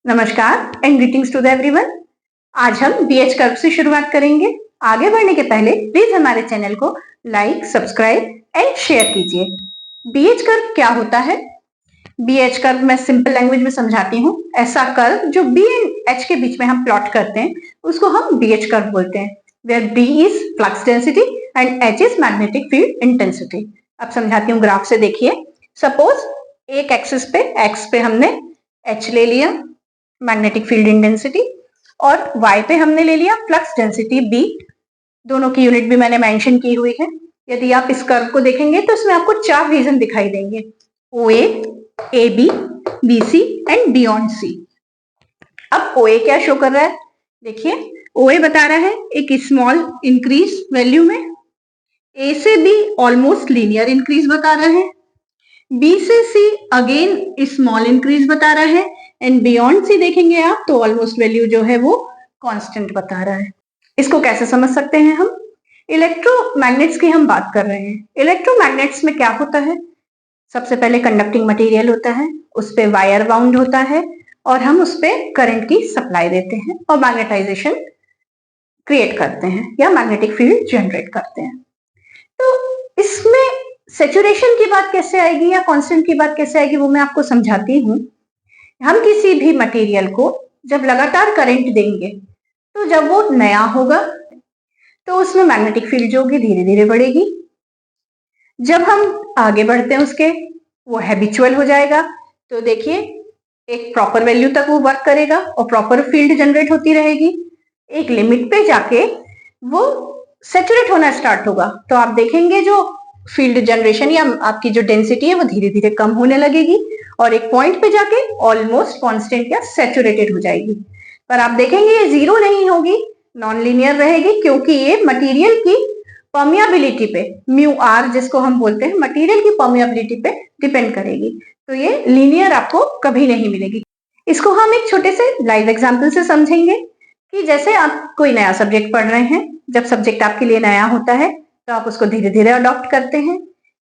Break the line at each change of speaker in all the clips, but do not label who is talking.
नमस्कार and greetings to the everyone. आज हम बीएच कर्व से शुरुआत करेंगे। आगे बढ़ने के पहले प्लीज हमारे चैनल को लाइक, सब्सक्राइब एंड शेयर कीजिए। बीएच कर्व क्या होता है? बीएच कर्व मैं सिंपल लैंग्वेज में समझाती हूँ। ऐसा कर्व जो बी एंड एच के बीच में हम प्लॉट करते हैं उसको हम बीएच कर्व बोलते हैं, where B is flux density and H is magnetic field intensity. अब समझाती हूँ ग्राफ से। देखिए, सपोज एक एक्सिस पे एक्स पे हमने एच ले लिया, मैग्नेटिक फील्ड इंटेंसिटी, और y पे हमने ले लिया फ्लक्स डेंसिटी b। दोनों की यूनिट भी मैंने मेंशन की हुई है। यदि आप इस कर्व को देखेंगे तो इसमें आपको 4 रीजन दिखाई देंगे, OA, AB, BC and beyond C। अब OA क्या शो कर रहा है? देखिए, OA बता रहा है एक स्मॉल इंक्रीज वैल्यू में, A से B ऑलमोस्ट लीनियर इंक्रीज बता रहा है, B से C अगेन स्मॉल इंक्रीज बता रहा है, एंड बियॉन्ड सी देखेंगे आप तो ऑलमोस्ट वैल्यू जो है वो कांस्टेंट बता रहा है। इसको कैसे समझ सकते हैं हम? इलेक्ट्रोमैग्नेट्स की हम बात कर रहे हैं। इलेक्ट्रोमैग्नेट्स में क्या होता है? सबसे पहले कंडक्टिंग मटेरियल होता है, उस पे वायर बाउंड होता है और हम उस पे करंट की सप्लाई देते हैं और मैग्नेटाइजेशन क्रिएट करते हैं या मैग्नेटिक फील्ड जनरेट करते हैं। तो इसमें सैचुरेशन की बात कैसे आएगी या कांस्टेंट की बात कैसे आएगी वो मैं आपको समझाती हूँ। हम किसी भी मटेरियल को जब लगातार करंट देंगे तो जब वो नया होगा तो उसमें मैग्नेटिक फील्ड जो होगी धीरे धीरे बढ़ेगी। जब हम आगे बढ़ते हैं उसके, वो हैबिचुअल हो जाएगा तो देखिए एक प्रॉपर वैल्यू तक वो वर्क करेगा और प्रॉपर फील्ड जनरेट होती रहेगी। एक लिमिट पे जाके वो सैचुरेट होना स्टार्ट होगा तो आप देखेंगे जो फील्ड जनरेशन या आपकी जो डेंसिटी है वो धीरे धीरे कम होने लगेगी और एक पॉइंट पे जाके ऑलमोस्ट कांस्टेंट या सैचुरेटेड हो जाएगी। पर आप देखेंगे ये जीरो नहीं होगी, नॉन लीनियर रहेगी, क्योंकि ये मटेरियल की परमियाबिलिटी पे, म्यू आर जिसको हम बोलते हैं, मटेरियल की परमियाबिलिटी पे डिपेंड करेगी। तो ये लीनियर आपको कभी नहीं मिलेगी। इसको हम एक छोटे से लाइव एग्जाम्पल से समझेंगे कि जैसे आप कोई नया सब्जेक्ट पढ़ रहे हैं, जब सब्जेक्ट आपके लिए नया होता है तो आप उसको धीरे धीरे अडॉप्ट करते हैं।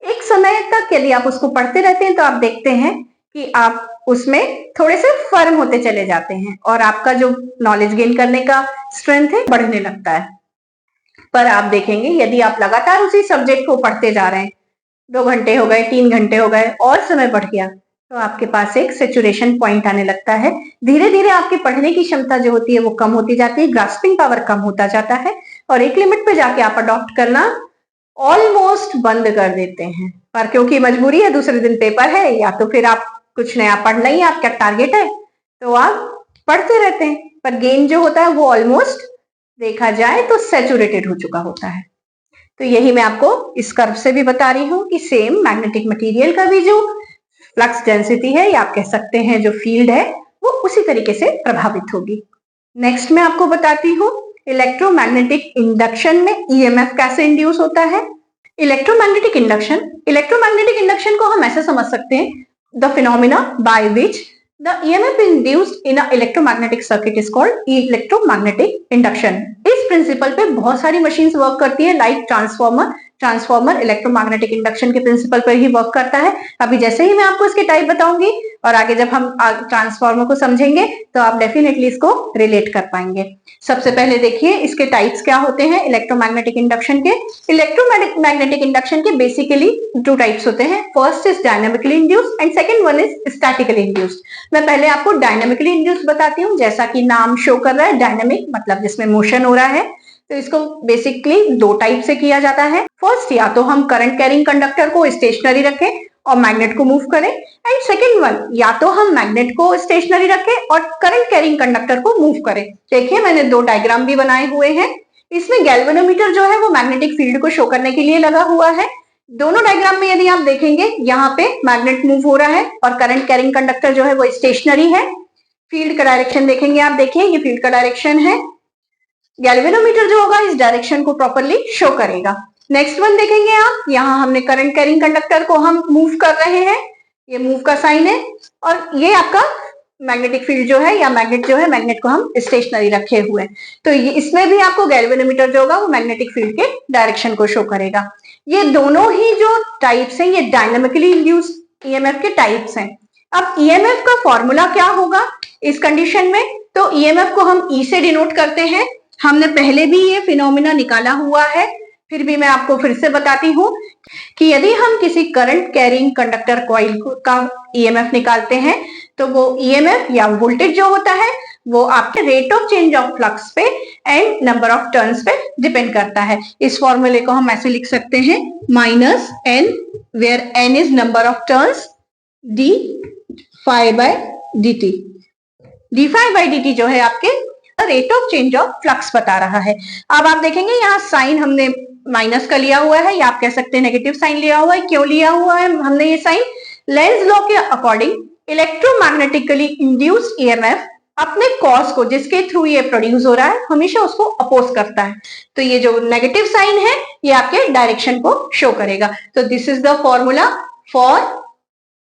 एक समय तक यदि आप उसको पढ़ते रहते हैं तो आप देखते हैं कि आप उसमें थोड़े से फर्म होते चले जाते हैं और आपका जो नॉलेज गेन करने का स्ट्रेंथ है बढ़ने लगता है। पर आप देखेंगे यदि आप लगातार उसी सब्जेक्ट को पढ़ते जा रहे हैं, 2 घंटे हो गए, 3 घंटे हो गए और समय बढ़ गया, तो आपके पास एक सैचुरेशन पॉइंट आने लगता है। धीरे धीरे आपकी पढ़ने की क्षमता जो होती है वो कम होती जाती है, ग्रास्पिंग पावर कम होता जाता है और एक लिमिट पे जाके आप अडॉप्ट करना ऑलमोस्ट बंद कर देते हैं। पर क्योंकि मजबूरी है, दूसरे दिन पेपर है या तो फिर आप कुछ नया पढ़ना ही आपका टारगेट है तो आप पढ़ते रहते हैं, पर गेन जो होता है वो ऑलमोस्ट देखा जाए तो सैचुरेटेड हो चुका होता है। तो यही मैं आपको इस कर्व से भी बता रही हूँ कि सेम मैग्नेटिक मटेरियल का भी जो फ्लक्स डेंसिटी है या आप कह सकते हैं जो फील्ड है वो उसी तरीके से प्रभावित होगी। नेक्स्ट मैं आपको बताती हूँ इलेक्ट्रोमैग्नेटिक इंडक्शन में ईएमएफ कैसे इंड्यूस होता है। इलेक्ट्रोमैग्नेटिक इंडक्शन को हम ऐसे समझ सकते हैं, the phenomena by which the EMF induced in a electromagnetic circuit is called electromagnetic induction। इस प्रिंसिपल पे बहुत सारी मशीन्स वर्क करती है, लाइक ट्रांसफॉर्मर इलेक्ट्रोमैग्नेटिक इंडक्शन के प्रिंसिपल पर ही वर्क करता है। अभी जैसे ही मैं आपको इसके टाइप बताऊंगी और आगे जब हम ट्रांसफॉर्मर को समझेंगे तो आप डेफिनेटली इसको रिलेट कर पाएंगे। सबसे पहले देखिए इसके टाइप्स क्या होते हैं इलेक्ट्रोमैग्नेटिक इंडक्शन के। इलेक्ट्रोमैग्नेटिक इंडक्शन के बेसिकली 2 टाइप्स होते हैं, first is dynamically induced and second one is statically induced. मैं पहले आपको डायनामिकली इंड्यूस्ड बताती हूँ। जैसा कि नाम शो कर रहा है, डायनामिक मतलब जिसमें मोशन हो रहा है, तो इसको बेसिकली 2 टाइप से किया जाता है। फर्स्ट, या तो हम करंट कैरिंग कंडक्टर को स्टेशनरी रखें और मैग्नेट को मूव करें, एंड सेकेंड वन, या तो हम मैग्नेट को स्टेशनरी रखें और करंट कैरिंग कंडक्टर को मूव करें। देखिए मैंने 2 डायग्राम भी बनाए हुए हैं। इसमें गैल्वेनोमीटर जो है वो मैग्नेटिक फील्ड को शो करने के लिए लगा हुआ है। दोनों डायग्राम में यदि आप देखेंगे यहाँ पे मैग्नेट मूव हो रहा है और करंट कैरिंग कंडक्टर जो है वो स्टेशनरी है। फील्ड का डायरेक्शन देखेंगे आप, देखिए ये फील्ड का डायरेक्शन है, गैल्वेनोमीटर जो होगा इस डायरेक्शन को प्रॉपरली शो करेगा। नेक्स्ट वन देखेंगे आप, यहाँ हमने करंट कैरिंग कंडक्टर को हम मूव कर रहे हैं, ये मूव का साइन है, और ये आपका मैग्नेटिक फील्ड जो है या मैग्नेट जो है, मैग्नेट को हम स्टेशनरी रखे हुए हैं। तो ये इसमें भी आपको गैल्वेनोमीटर जो होगा वो मैग्नेटिक फील्ड के डायरेक्शन को शो करेगा। ये दोनों ही जो टाइप्स हैं ये डायनामिकली इंड्यूस्ड ईएमएफ के टाइप्स हैं। अब ईएमएफ का फॉर्मूला क्या होगा इस कंडीशन में? तो ईएमएफ को हम ई से डिनोट करते हैं। हमने पहले भी ये फिनोमिना निकाला हुआ है, फिर भी मैं आपको फिर से बताती हूँ कि यदि हम किसी करंट कैरिंग कंडक्टर कॉइल का ईएमएफ निकालते हैं तो वो ईएमएफ या वोल्टेज जो होता है वो आपके rate of change of flux पे एंड नंबर ऑफ टर्न्स पे डिपेंड करता है। इस फॉर्मूले को हम ऐसे लिख सकते हैं, minus N where N is number of turns d phi by d t. D phi by d t जो है आपके rate of change of flux बता रहा है। अब आप देखेंगे यहाँ साइन हमने माइनस का लिया हुआ है या आप कह सकते हैं नेगेटिव साइन लिया हुआ है। क्यों लिया हुआ है हमने ये साइन? लेंज लॉ के अकॉर्डिंग इलेक्ट्रोमैग्नेटिकली इंड्यूस्ड ईएमएफ अपने कॉज को जिसके थ्रू ये प्रोड्यूस हो रहा है हमेशा उसको अपोज करता है। तो ये जो नेगेटिव साइन है ये आपके डायरेक्शन को शो करेगा। तो this is the formula for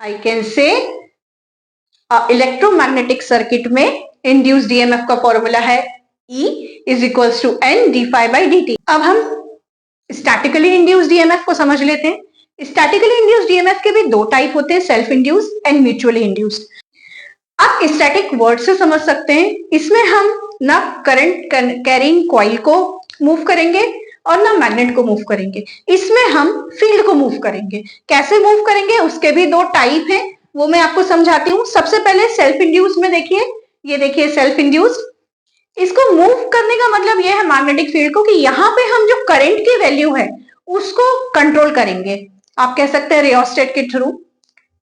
I can say electromagnetic circuit में इंड्यूस्ड ईएमएफ का फॉर्मूला है E is equals to N D phi by D T. अब हम स्टैटिकली इंड्यूस्ड ईएमएफ को समझ लेते हैं। स्टैटिकली इंड्यूस्ड ईएमएफ के भी दो टाइप होते हैं, self induced and mutually induced. आप स्टैटिक वर्ड से समझ सकते हैं, इसमें हम ना करंट कैरिंग कॉइल को मूव करेंगे और ना मैग्नेट को मूव करेंगे, इसमें हम फील्ड को मूव करेंगे। कैसे मूव करेंगे उसके भी दो टाइप हैं, वो मैं आपको समझाती हूँ। सबसे पहले सेल्फ इंड्यूस्ड में देखिए, ये देखिए सेल्फ इंड्यूस्ड। इसको मूव करने का मतलब यह है मैग्नेटिक फील्ड को कि यहाँ पे हम जो करंट की वैल्यू है उसको कंट्रोल करेंगे। आप कह सकते हैं रियोस्टेट के थ्रू,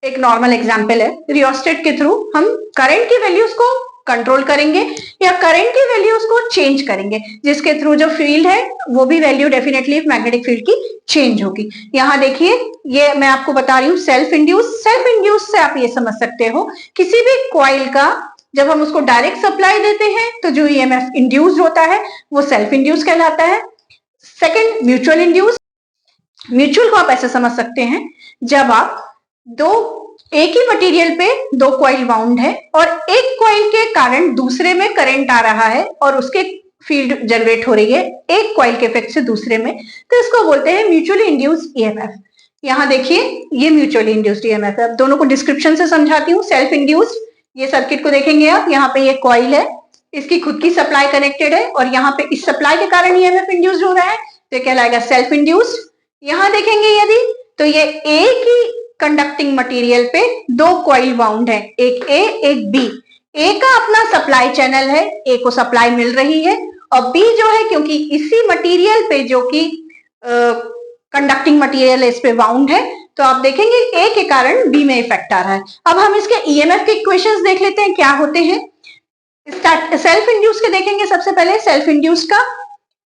एक नॉर्मल एग्जांपल है, रियोस्टेट के थ्रू हम करंट की वैल्यूज को कंट्रोल करेंगे या करंट की वैल्यूज को चेंज करेंगे, जिसके थ्रू जो फील्ड है वो भी वैल्यू डेफिनेटली मैग्नेटिक फील्ड की चेंज होगी। यहाँ देखिए ये मैं आपको बता रही हूँ सेल्फ इंड्यूस। सेल्फ इंड्यूस से आप ये समझ सकते हो किसी भी कॉइल का जब हम उसको डायरेक्ट सप्लाई देते हैं तो जो ईएमएफ इंड्यूस्ड होता है वो सेल्फ इंड्यूस कहलाता है। Second mutual induce. म्यूचुअल को आप ऐसे समझ सकते हैं, जब आप एक ही मटेरियल पे दो कॉइल बाउंड है और एक कॉइल के कारण दूसरे में करंट आ रहा है और उसके फील्ड जनरेट हो रही है एक कॉइल के इफेक्ट से दूसरे में, तो इसको बोलते हैं म्यूचुअली इंड्यूस्ड ईएमएफ। यहाँ देखिए ये म्यूचुअली इंड्यूस्ड ईएमएफ है। अब दोनों को डिस्क्रिप्शन से समझाती हूँ। सेल्फ इंड्यूस्ड, ये सर्किट को देखेंगे आप, यहाँ पे ये कॉइल है, इसकी खुद की सप्लाई कनेक्टेड है और यहाँ पे इस सप्लाई के कारण ईएमएफ इंड्यूस्ड हो रहा है, तो ये कहलाएगा सेल्फ इंड्यूस्ड। यहाँ देखेंगे यदि तो ये एक ही कंडक्टिंग मटेरियल पे दो कॉइल बाउंड है, एक ए एक बी। ए का अपना सप्लाई चैनल है, ए को सप्लाई मिल रही है, और बी जो है क्योंकि इसी मटेरियल पे जो कि कंडक्टिंग मटेरियल इस पे बाउंड है, तो आप देखेंगे ए के कारण बी में इफेक्ट आ रहा है। अब हम इसके ईएमएफ के इक्वेशंस देख लेते हैं क्या होते हैं। सेल्फ इंड्यूस के देखेंगे सबसे पहले। सेल्फ इंड्यूस का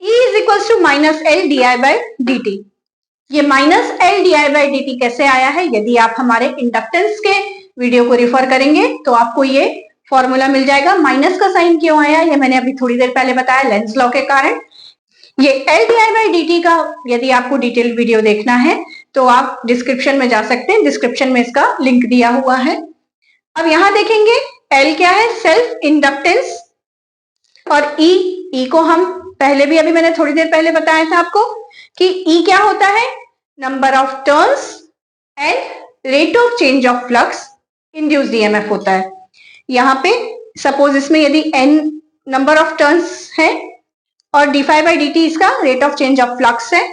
E is equals to minus L D I by D T. ये minus L D I by D T कैसे आया है? यदि आप हमारे इंडक्टेंस के वीडियो को रिफर करेंगे तो आपको ये फॉर्मूला मिल जाएगा। माइनस का साइन क्यों आया ये मैंने अभी थोड़ी देर पहले बताया, लेंज लॉ के कारण। ये L D I by D T का यदि आपको डिटेल वीडियो देखना है तो आप डिस्क्रिप्शन में जा सकते हैं, डिस्क्रिप्शन में इसका लिंक दिया हुआ है। अब यहाँ देखेंगे एल क्या है? Self inductance. और ई को हम पहले भी अभी मैंने थोड़ी देर पहले बताया था आपको कि E क्या होता है? Number of turns and rate of change of flux induced EMF होता है। यहाँ पे सपोज इसमें यदि N नंबर ऑफ टर्न्स है और D phi by D T इसका rate of change of flux है,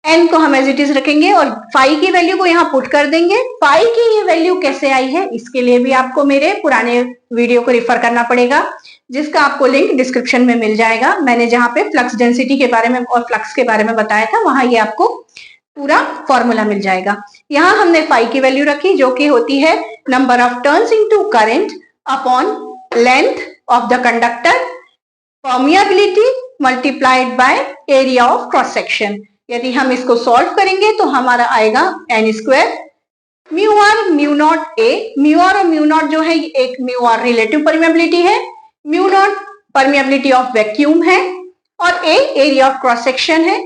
N को हम एज इट इज रखेंगे और फाई की वैल्यू को यहाँ पुट कर देंगे। फाई की ये वैल्यू कैसे आई है इसके लिए भी आपको मेरे पुराने वीडियो को रिफर करना पड़ेगा, जिसका आपको लिंक डिस्क्रिप्शन में मिल जाएगा। मैंने जहाँ पे फ्लक्स डेंसिटी के बारे में और फ्लक्स के बारे में बताया था वहां ये आपको पूरा फॉर्मूला मिल जाएगा। यहाँ हमने फाई की वैल्यू रखी जो कि होती है number of turns into current upon length of the conductor, permeability multiplied by area of cross section. यदि हम इसको सॉल्व करेंगे तो हमारा आएगा N square mu R mu not A. Mu R और म्यू नॉट जो है एक म्यू आर रिलेटिव परमिएबिलिटी है, mu not permeability of vacuum है और A area of cross section है,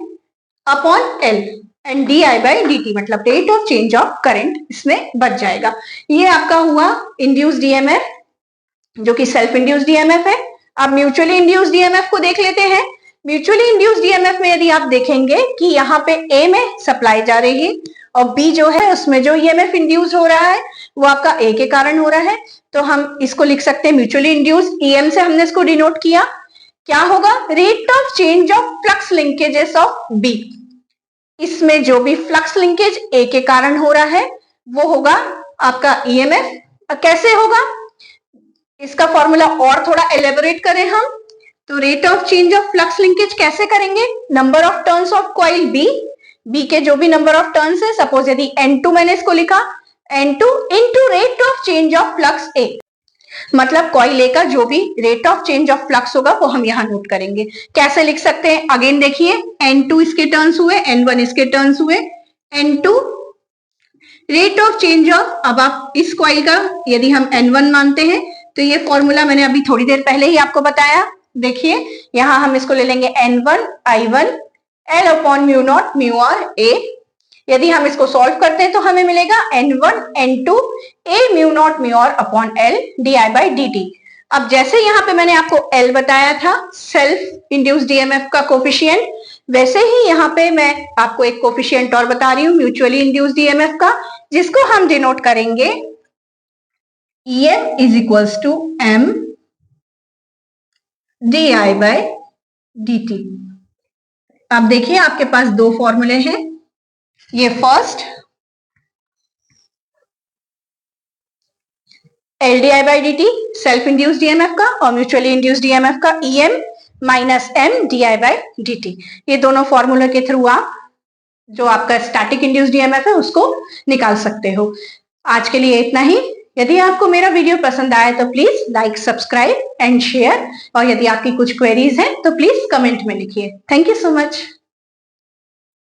upon L and D I by D T मतलब rate of change of current इसमें बच जाएगा। ये आपका हुआ इंड्यूस्ड ईएमएफ जो कि सेल्फ इंड्यूस्ड ईएमएफ है। अब म्यूचुअली इंड्यूस्ड ईएमएफ को देख लेते हैं। म्यूचुअली इंड्यूस्ड ईएमएफ में यदि आप देखेंगे कि यहाँ पे ए में सप्लाई जा रही है और बी जो है उसमें जो ईएमएफ इंड्यूस हो रहा है वो आपका ए के कारण हो रहा है, तो हम इसको लिख सकते हैं म्यूचुअली इंड्यूस्ड, ईएम से हमने इसको डिनोट किया। क्या होगा? Rate of change of flux linkages of B. इसमें जो भी फ्लक्स लिंकेज ए के कारण हो रहा है वो होगा आपका ईएमएफ। कैसे होगा इसका फॉर्मूला और थोड़ा एलेबोरेट करें हम, तो rate of change of flux linkage कैसे करेंगे? Number of turns of coil B, B के जो भी नंबर ऑफ टर्न्स है, सपोज यदि N2 मैंने इसको लिखा, N2 into rate of change of flux A, मतलब कॉइल ए का जो भी rate of change of flux होगा वो हम यहां नोट करेंगे। कैसे लिख सकते हैं? अगेन देखिए, N2 इसके टर्न्स हुए, N1 इसके टर्न्स हुए, N2 rate of change of, अब आप इस कॉइल का यदि हम N1 मानते हैं तो ये फॉर्मूला मैंने अभी थोड़ी देर पहले ही आपको बताया। देखिए यहां हम इसको ले लेंगे N1 I1 L upon mu not mu R A. यदि हम इसको सॉल्व करते हैं तो हमें मिलेगा N1 N2 A mu not mu R upon L D I by D T. अब जैसे यहाँ पे मैंने आपको L बताया था सेल्फ इंड्यूस्ड ईएमएफ का कोफिशिएंट, वैसे ही यहाँ पे मैं आपको एक कोफिशिएंट और बता रही हूँ म्यूचुअली इंड्यूस्ड ईएमएफ का, जिसको हम डिनोट करेंगे EM is equals to M D I by D T. अब देखिए आपके पास दो फॉर्मूले हैं, ये first L D I by D T self induced EMF का और म्यूचुअली इंड्यूस्ड ईएमएफ का EM minus M D I by D T. ये दोनों फॉर्मूले के थ्रू आप जो आपका स्टैटिक इंड्यूस्ड ईएमएफ है उसको निकाल सकते हो। आज के लिए इतना ही। यदि आपको मेरा वीडियो पसंद आए तो please like, subscribe and share, और यदि आपकी कुछ क्वेरीज हैं तो प्लीज कमेंट में लिखिए। Thank you so much.